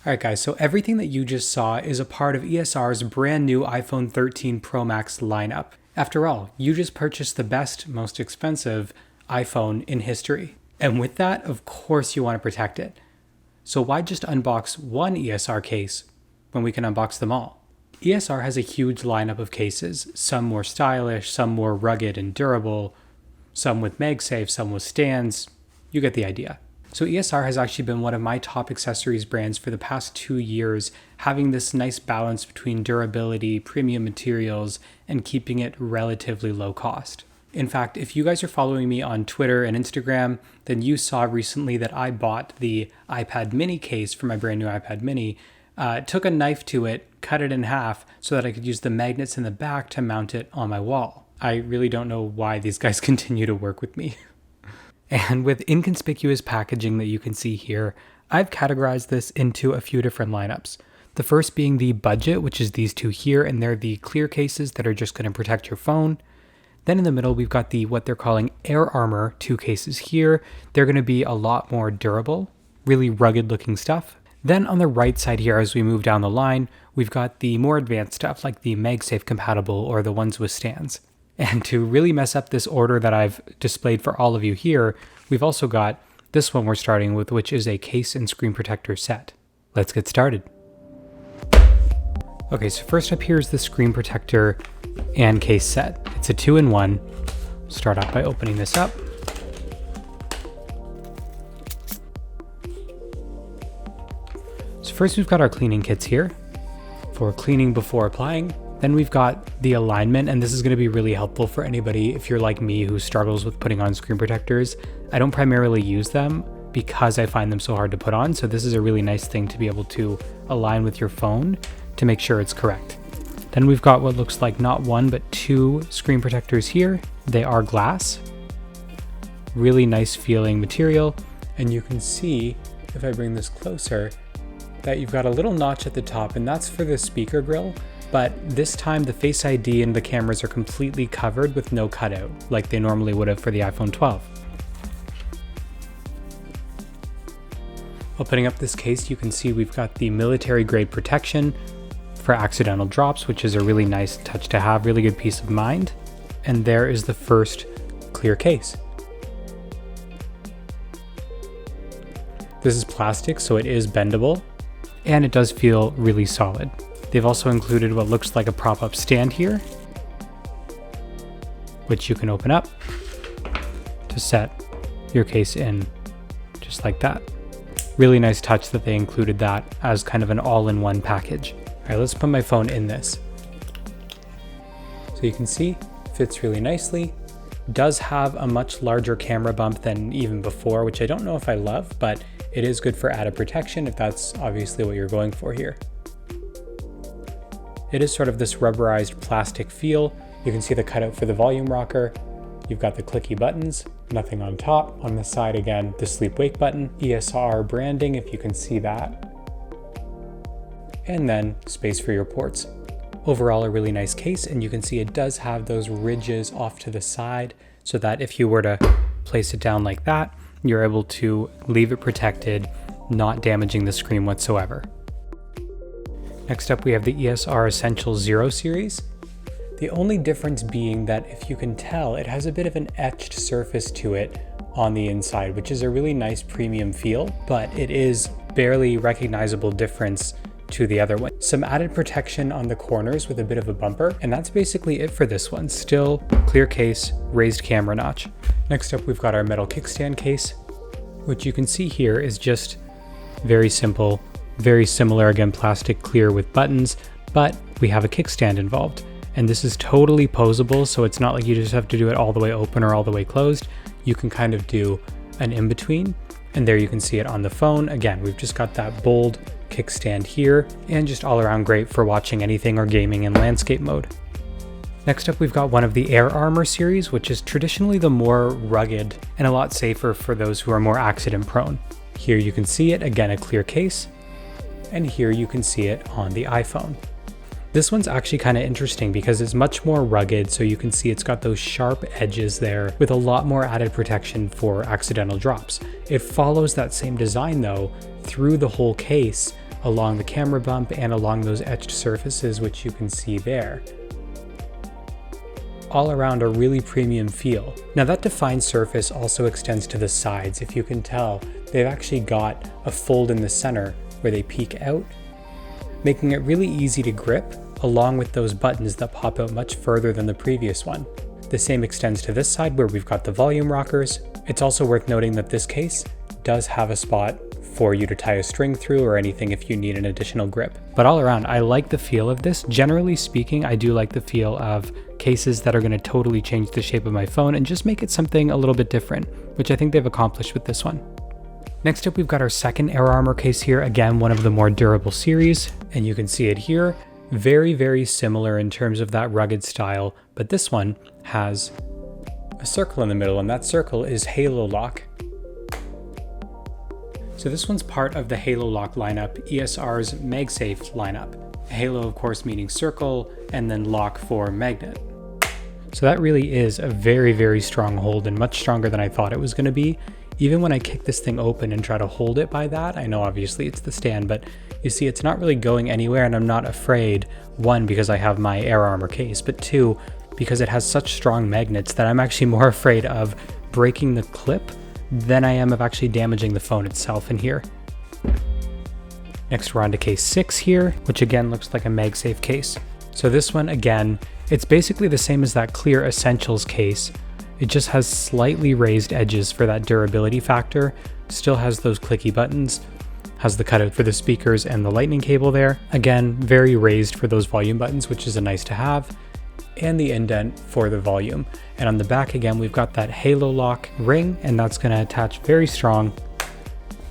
Alright guys, so everything that you just saw is a part of ESR's brand new iPhone 13 Pro Max lineup. After all, you just purchased the best, most expensive iPhone in history. And with that, of course you want to protect it. So why just unbox one ESR case when we can unbox them all? ESR has a huge lineup of cases, some more stylish, some more rugged and durable, some with MagSafe, some with stands. You get the idea. So ESR has actually been one of my top accessories brands for the past 2 years, having this nice balance between durability, premium materials, and keeping it relatively low cost. In fact, if you guys are following me on Twitter and Instagram, then you saw recently that I bought the iPad mini case for my brand new iPad mini, took a knife to it, cut it in half so that I could use the magnets in the back to mount it on my wall. I really don't know why these guys continue to work with me. And with inconspicuous packaging that you can see here, I've categorized this into a few different lineups. The first being the budget, which is these two here, and they're the clear cases that are just going to protect your phone. Then in the middle, we've got the what they're calling Air Armor 2 cases here. They're going to be a lot more durable, really rugged looking stuff. Then on the right side here, as we move down the line, we've got the more advanced stuff like the MagSafe compatible or the ones with stands. And to really mess up this order that I've displayed for all of you here, we've also got this one we're starting with, which is a case and screen protector set. Let's get started. Okay, so first up here is the screen protector and case set. It's a 2-in-1. Start off by opening this up. So first we've got our cleaning kits here for cleaning before applying. Then we've got the alignment, and this is going to be really helpful for anybody if you're like me who struggles with putting on screen protectors. I don't primarily use them because I find them so hard to put on, so this is a really nice thing to be able to align with your phone to make sure it's correct. Then we've got what looks like not one but 2 screen protectors here. They are glass. Really nice feeling material, and you can see, if I bring this closer, that you've got a little notch at the top, and that's for the speaker grill. But this time the Face ID and the cameras are completely covered with no cutout, like they normally would have for the iPhone 12. Opening up this case, you can see we've got the military grade protection for accidental drops, which is a really nice touch to have, really good peace of mind. And there is the first clear case. This is plastic, so it is bendable, and it does feel really solid. They've also included what looks like a prop-up stand here, which you can open up to set your case in just like that. Really nice touch that they included that as kind of an all-in-one package. All right, let's put my phone in this. So you can see, fits really nicely. Does have a much larger camera bump than even before, which I don't know if I love, but it is good for added protection if that's obviously what you're going for here. It is sort of this rubberized plastic feel. You can see the cutout for the volume rocker. You've got the clicky buttons, nothing on top. On the side again, the sleep wake button, ESR branding if you can see that. And then space for your ports. Overall a really nice case, and you can see it does have those ridges off to the side so that if you were to place it down like that, you're able to leave it protected, not damaging the screen whatsoever. Next up, we have the ESR Essential 0 series. The only difference being that if you can tell, it has a bit of an etched surface to it on the inside, which is a really nice premium feel, but it is barely recognizable difference to the other one. Some added protection on the corners with a bit of a bumper, and that's basically it for this one. Still clear case, raised camera notch. Next up, we've got our metal kickstand case, which you can see here is just very simple. Very similar, again, plastic clear with buttons, but we have a kickstand involved. And this is totally posable, so it's not like you just have to do it all the way open or all the way closed. You can kind of do an in-between, and there you can see it on the phone. Again, we've just got that bold kickstand here, and just all around great for watching anything or gaming in landscape mode. Next up, we've got one of the Air Armor series, which is traditionally the more rugged and a lot safer for those who are more accident prone. Here you can see it, again, a clear case. And here you can see it on the iPhone. This one's actually kind of interesting because it's much more rugged, so you can see it's got those sharp edges there with a lot more added protection for accidental drops. It follows that same design though through the whole case, along the camera bump and along those etched surfaces, which you can see there. All around a really premium feel. Now that defined surface also extends to the sides. If you can tell, they've actually got a fold in the center where they peek out, making it really easy to grip, along with those buttons that pop out much further than the previous one. The same extends to this side where we've got the volume rockers. It's also worth noting that this case does have a spot for you to tie a string through or anything if you need an additional grip. But all around, I like the feel of this. Generally speaking, I do like the feel of cases that are going to totally change the shape of my phone and just make it something a little bit different, which I think they've accomplished with this one. Next up, we've got our second Air Armor case here. Again, one of the more durable series, and you can see it here. Very, very similar in terms of that rugged style, but this one has a circle in the middle, and that circle is Halo Lock. So this one's part of the Halo Lock lineup, ESR's MagSafe lineup. Halo, of course, meaning circle, and then lock for magnet. So that really is a very, very strong hold, and much stronger than I thought it was going to be. Even when I kick this thing open and try to hold it by that, I know obviously it's the stand, but you see it's not really going anywhere, and I'm not afraid, one, because I have my Air Armor case, but two, because it has such strong magnets that I'm actually more afraid of breaking the clip than I am of actually damaging the phone itself in here. Next we're on to case 6 here, which again looks like a MagSafe case. So this one, again, it's basically the same as that clear Essentials case. It just has slightly raised edges for that durability factor, still has those clicky buttons, has the cutout for the speakers and the lightning cable there. Again, very raised for those volume buttons, which is a nice to have, and the indent for the volume. And on the back again, we've got that Halo Lock ring, and that's going to attach very strong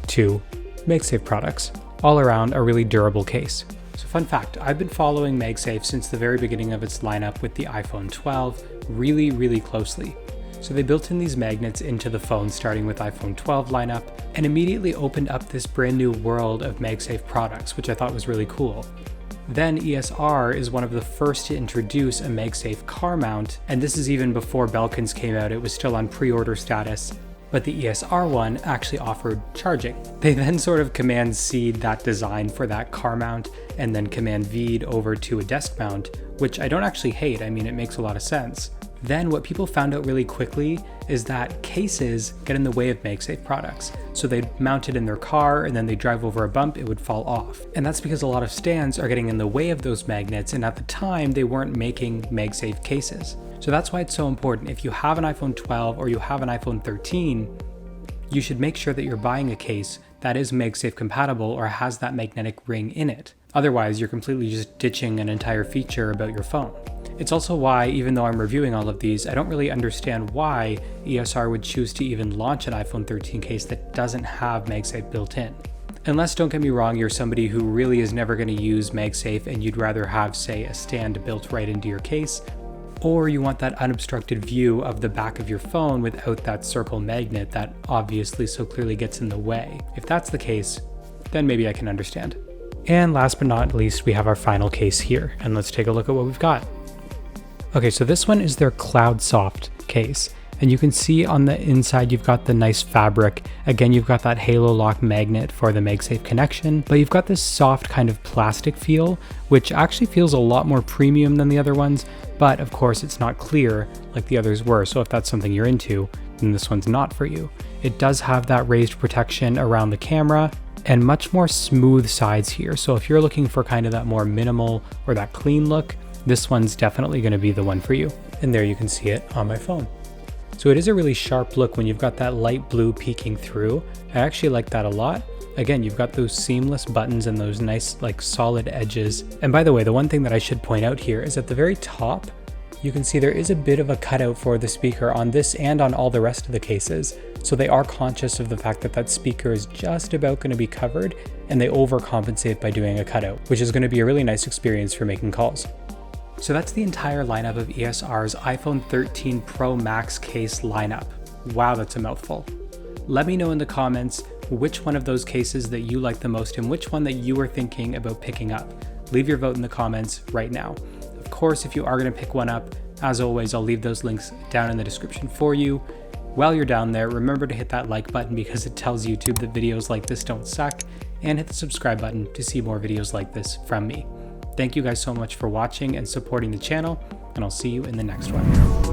to MagSafe products. All around a really durable case. So fun fact, I've been following MagSafe since the very beginning of its lineup with the iPhone 12 really, really closely. So they built in these magnets into the phone starting with iPhone 12 lineup and immediately opened up this brand new world of MagSafe products, which I thought was really cool. Then ESR is one of the first to introduce a MagSafe car mount, and this is even before Belkin's came out. It was still on pre-order status, but the ESR one actually offered charging. They then sort of Command C'd that design for that car mount and then Command V'd over to a desk mount, which I don't actually hate. I mean, it makes a lot of sense. Then what people found out really quickly is that cases get in the way of MagSafe products. So they'd mount it in their car and then they drive over a bump, it would fall off. And that's because a lot of stands are getting in the way of those magnets, and at the time they weren't making MagSafe cases. So that's why it's so important. If you have an iPhone 12 or you have an iPhone 13, you should make sure that you're buying a case that is MagSafe compatible or has that magnetic ring in it. Otherwise, you're completely just ditching an entire feature about your phone. It's also why, even though I'm reviewing all of these, I don't really understand why ESR would choose to even launch an iPhone 13 case that doesn't have MagSafe built in. Unless, don't get me wrong, you're somebody who really is never going to use MagSafe and you'd rather have, say, a stand built right into your case, or you want that unobstructed view of the back of your phone without that circle magnet that obviously so clearly gets in the way. If that's the case, then maybe I can understand. And last but not least, we have our final case here, and let's take a look at what we've got. Okay, so this one is their Cloud Soft case, and you can see on the inside you've got the nice fabric. Again, you've got that Halo Lock magnet for the MagSafe connection, but you've got this soft kind of plastic feel, which actually feels a lot more premium than the other ones, but of course it's not clear like the others were, so if that's something you're into, then this one's not for you. It does have that raised protection around the camera, and much more smooth sides here, so if you're looking for kind of that more minimal or that clean look, this one's definitely going to be the one for you. And there you can see it on my phone. So it is a really sharp look when you've got that light blue peeking through. I actually like that a lot. Again, you've got those seamless buttons and those nice like solid edges. And by the way, the one thing that I should point out here is at the very top, you can see there is a bit of a cutout for the speaker on this and on all the rest of the cases. So they are conscious of the fact that that speaker is just about going to be covered, and they overcompensate by doing a cutout, which is going to be a really nice experience for making calls. So that's the entire lineup of ESR's iPhone 13 Pro Max case lineup. Wow, that's a mouthful. Let me know in the comments which one of those cases that you like the most and which one that you are thinking about picking up. Leave your vote in the comments right now. Of course, if you are going to pick one up, as always, I'll leave those links down in the description for you. While you're down there, remember to hit that like button because it tells YouTube that videos like this don't suck. and hit the subscribe button to see more videos like this from me. Thank you guys so much for watching and supporting the channel, and I'll see you in the next one.